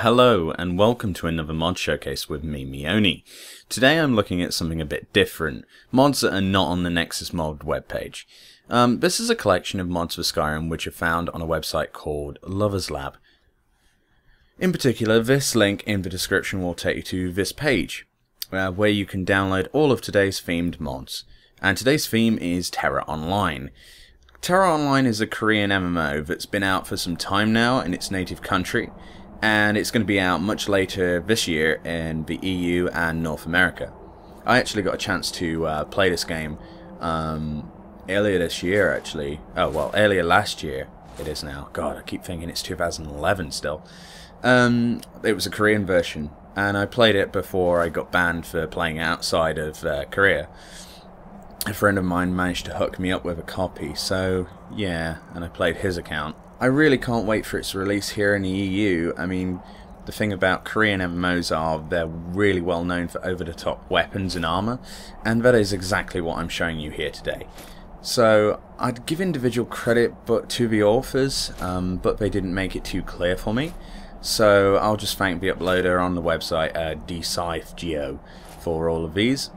Hello and welcome to another mod showcase with me, Meoni. Today I'm looking at something a bit different, mods that are not on the Nexus Mod webpage. This is a collection of mods for Skyrim which are found on a website called Lovers Lab. In particular, this link in the description will take you to this page, where you can download all of today's themed mods. And today's theme is Tera Online. Tera Online is a Korean MMO that's been out for some time now in its native country, and it's going to be out much later this year in the EU and North America. I actually got a chance to play this game earlier this year, actually. Oh, well, earlier last year it is now. God, I keep thinking it's 2011 still. It was a Korean version, and I played it before I got banned for playing outside of Korea. A friend of mine managed to hook me up with a copy, so yeah, and I played his account. I really can't wait for its release here in the EU. I mean, the thing about Korean MMOs are they're really well known for over-the-top weapons and armor, and that is exactly what I'm showing you here today. So I'd give individual credit to the authors, but they didn't make it too clear for me. So I'll just thank the uploader on the website, DScytheGeo, for all of these.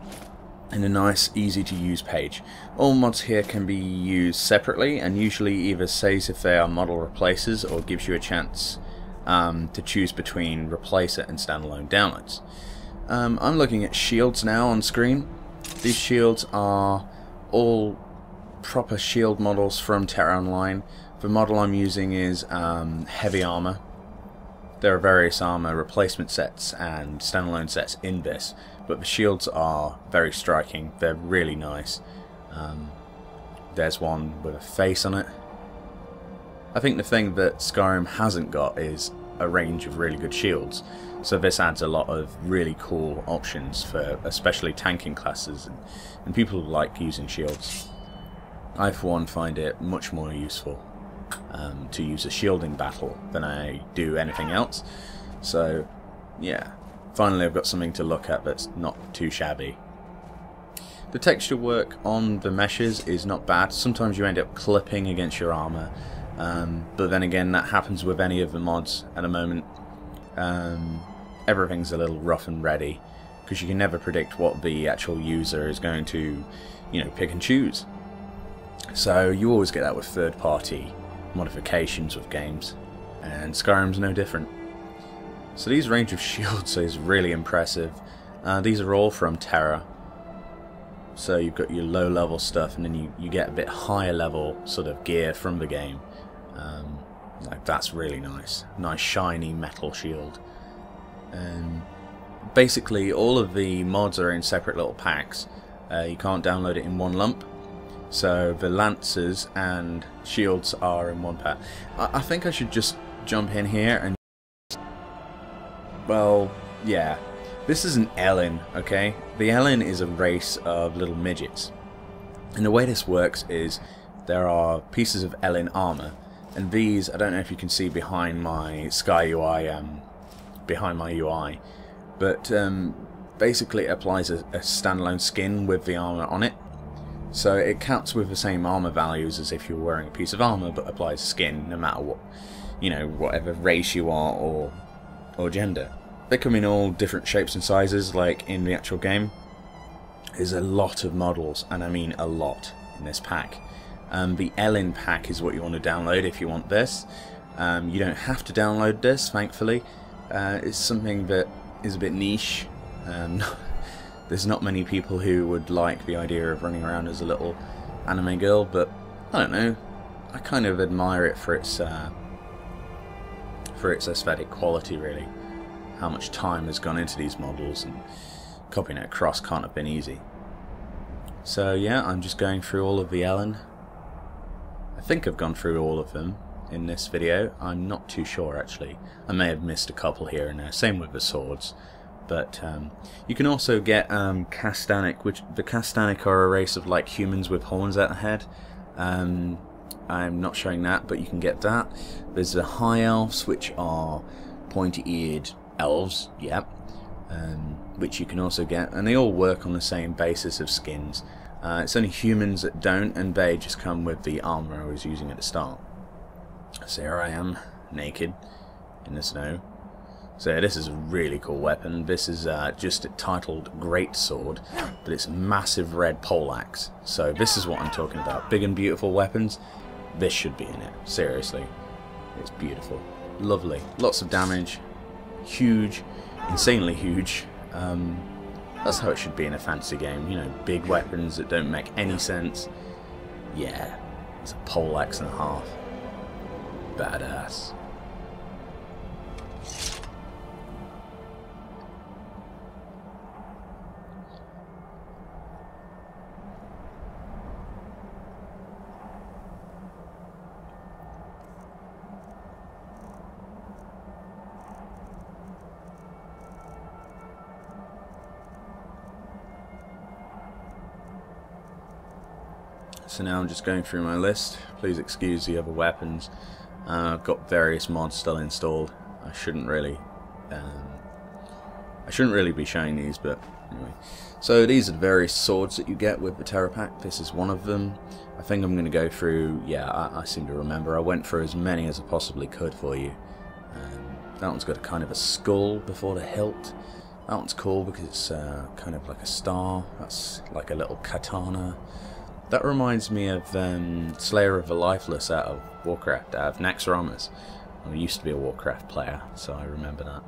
In a nice, easy to use page. All mods here can be used separately and usually either says if they are model replacers or gives you a chance to choose between replacer and standalone downloads. I'm looking at shields now on screen. These shields are all proper shield models from Tera Online. The model I'm using is heavy armor. There are various armor replacement sets and standalone sets in this, but the shields are very striking. They're really nice. There's one with a face on it. I think the thing that Skyrim hasn't got is a range of really good shields, so this adds a lot of really cool options for especially tanking classes and people who like using shields. I for one find it much more useful to use a shield in battle than I do anything else. So yeah, finally I've got something to look at that's not too shabby. The texture work on the meshes is not bad. Sometimes you end up clipping against your armor, but then again that happens with any of the mods at the moment. Everything's a little rough and ready because you can never predict what the actual user is going to, pick and choose. So you always get that with third-party modifications with games, and Skyrim's no different. So these range of shields is really impressive. These are all from Tera. So you've got your low level stuff, and then you get a bit higher level sort of gear from the game. Like that's really nice. Nice shiny metal shield. Basically all of the mods are in separate little packs. You can't download it in one lump. So the lancers and shields are in one pack. I think I should just jump in here and... Well, yeah. This is an Elin, okay? The Elin is a race of little midgets. And the way this works is there are pieces of Elin armor. And these, I don't know if you can see behind my Sky UI, behind my UI. But basically it applies a standalone skin with the armor on it. So it counts with the same armor values as if you were wearing a piece of armor, but applies skin no matter what, whatever race you are or gender. They come in all different shapes and sizes, like in the actual game. There's a lot of models, and I mean a lot, in this pack. The Elin pack is what you want to download if you want this. You don't have to download this, thankfully. It's something that is a bit niche. There's not many people who would like the idea of running around as a little anime girl, but I don't know. I kind of admire it for its aesthetic quality, really. How much time has gone into these models, and copying it across can't have been easy. So yeah, I'm just going through all of the Elin. I think I've gone through all of them in this video. I'm not too sure actually. I may have missed a couple here and there. Same with the swords. But you can also get Castanic, which the Castanic are a race of like humans with horns at the head. I'm not showing that, but you can get that. There's the High Elves, which are pointy-eared elves, yep, which you can also get, and they all work on the same basis of skins. It's only humans that don't, and they just come with the armor I was using at the start. So here I am, naked, in the snow. So this is a really cool weapon. This is just titled Great Sword, but it's a massive red poleaxe. So this is what I'm talking about. Big and beautiful weapons. This should be in it. Seriously. It's beautiful. Lovely. Lots of damage. Huge. Insanely huge. That's how it should be in a fantasy game. You know, big weapons that don't make any sense. Yeah. It's a poleaxe and a half. Badass. So now I'm just going through my list. Please excuse the other weapons. I've got various mods still installed. I shouldn't really be showing these, but anyway. So these are the various swords that you get with the Tera pack. This is one of them. I think I'm going to go through. Yeah, I seem to remember. I went through as many as I possibly could for you. That one's got a kind of a skull before the hilt. That one's cool because it's kind of like a star. That's like a little katana. That reminds me of Slayer of the Lifeless out of Warcraft, out of Naxxramas. I used to be a Warcraft player, so I remember that.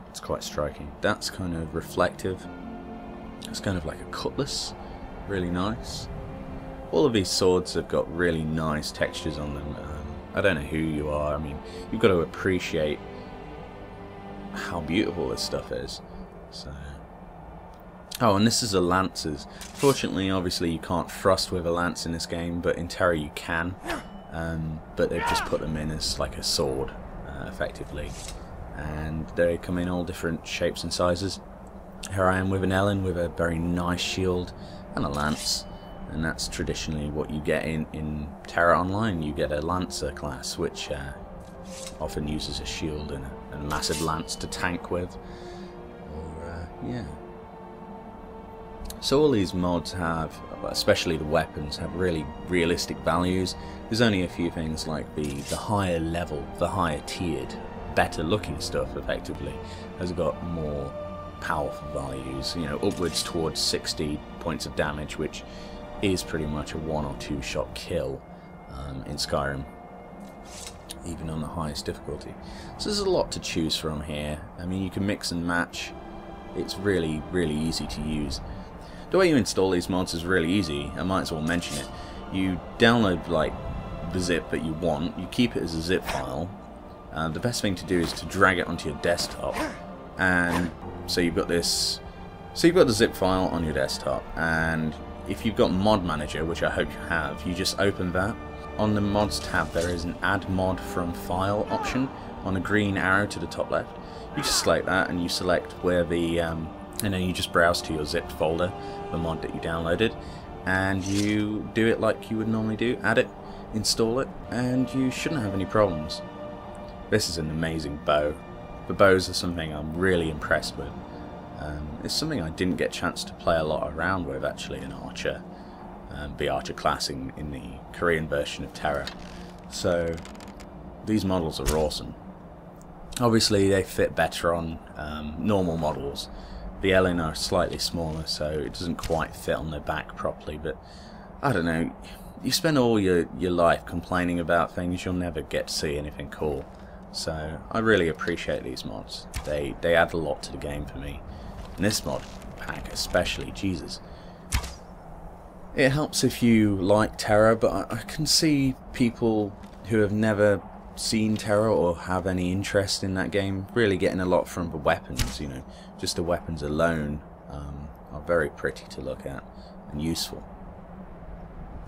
It's quite striking. That's kind of reflective. It's kind of like a cutlass. Really nice. All of these swords have got really nice textures on them. I don't know who you are. I mean, you've got to appreciate how beautiful this stuff is. So. Oh, and this is a lances. Fortunately, obviously, you can't thrust with a lance in this game, but in Tera you can. But they've just put them in as like a sword, effectively. And they come in all different shapes and sizes. Here I am with an Elin with a very nice shield and a lance. And that's traditionally what you get in Tera Online. You get a Lancer class, which often uses a shield and a massive lance to tank with. Or, yeah. So all these mods have, especially the weapons, have really realistic values. There's only a few things like the higher level, the higher tiered, better looking stuff effectively has got more powerful values, you know, upwards towards 60 points of damage, which is pretty much a 1 or 2 shot kill in Skyrim, even on the highest difficulty. So there's a lot to choose from here. I mean, you can mix and match. It's really, really easy to use. The way you install these mods is really easy. I might as well mention it. You download like the zip that you want. You keep it as a zip file. The best thing to do is to drag it onto your desktop. And so you've got this. So you've got the zip file on your desktop. And if you've got Mod Manager, which I hope you have, you just open that. On the Mods tab, there is an Add Mod from File option on a green arrow to the top left. You just select that, and you select where the and then you just browse to your zipped folder, the mod that you downloaded, and you do it like you would normally do, add it, install it, and you shouldn't have any problems. This is an amazing bow. The bows are something I'm really impressed with. It's something I didn't get a chance to play a lot around with actually in Archer, the Archer class in the Korean version of Tera. So these models are awesome. Obviously they fit better on normal models. The Elin are slightly smaller, so it doesn't quite fit on their back properly, but I don't know, you spend all your life complaining about things, you'll never get to see anything cool. So I really appreciate these mods. They add a lot to the game for me. And this mod pack especially, Jesus. It helps if you like Tera, but I can see people who have never seen Tera or have any interest in that game really getting a lot from the weapons, you know. Just the weapons alone are very pretty to look at and useful.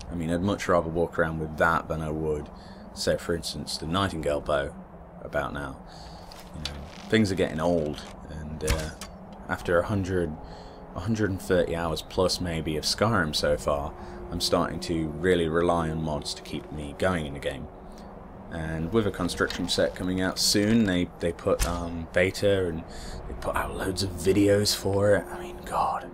I mean, I'd much rather walk around with that than I would, say for instance, the Nightingale bow about now. You know, things are getting old, and after 130 hours plus maybe of Skyrim so far, I'm starting to really rely on mods to keep me going in the game. And with a construction set coming out soon, they put beta, and they put out loads of videos for it. I mean, God,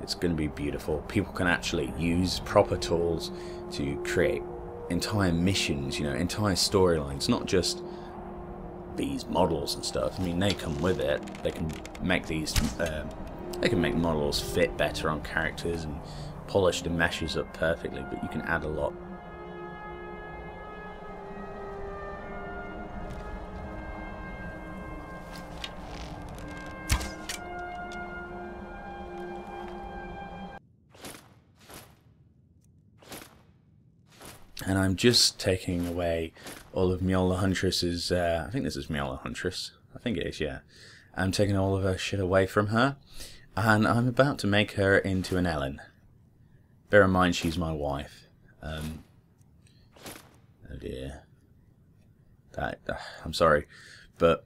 it's going to be beautiful. People can actually use proper tools to create entire missions, you know, entire storylines, not just these models and stuff. I mean, they come with it. They can make these, they can make models fit better on characters and polish the meshes up perfectly, but you can add a lot. And I'm just taking away all of Meola Huntress's, I think this is Meola Huntress. I think it is, yeah. I'm taking all of her shit away from her. And I'm about to make her into an Elin. Bear in mind, she's my wife. Oh dear. I'm sorry, but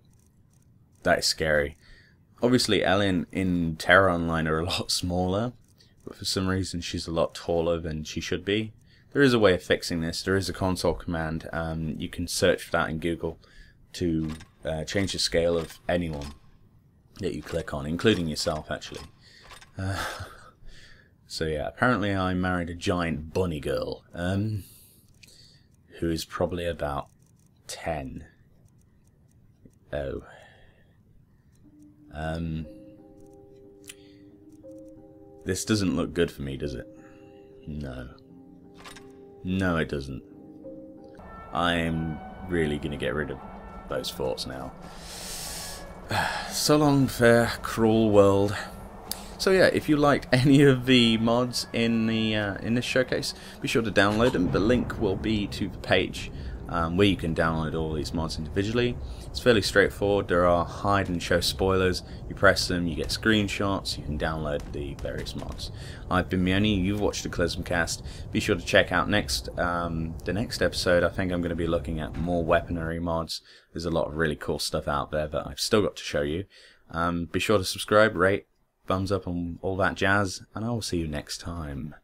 that is scary. Obviously, Elin in Tera Online are a lot smaller, but for some reason she's a lot taller than she should be. There is a way of fixing this. There is a console command. You can search for that in Google to change the scale of anyone that you click on, including yourself, actually. So yeah, apparently I married a giant bunny girl, who is probably about 10. Oh. This doesn't look good for me, does it? No. No, it doesn't. I'm really going to get rid of those thoughts now. So long, fair, cruel world. So yeah, if you liked any of the mods in the in this showcase, be sure to download them. The link will be to the page where you can download all these mods individually. It's fairly straightforward. There are hide and show spoilers. You press them, you get screenshots, you can download the various mods. I've been Meoni, you've watched the Clasmcast. Be sure to check out the next episode. I think I'm going to be looking at more weaponry mods. There's a lot of really cool stuff out there that I've still got to show you. Be sure to subscribe, rate, thumbs up, and all that jazz, and I will see you next time.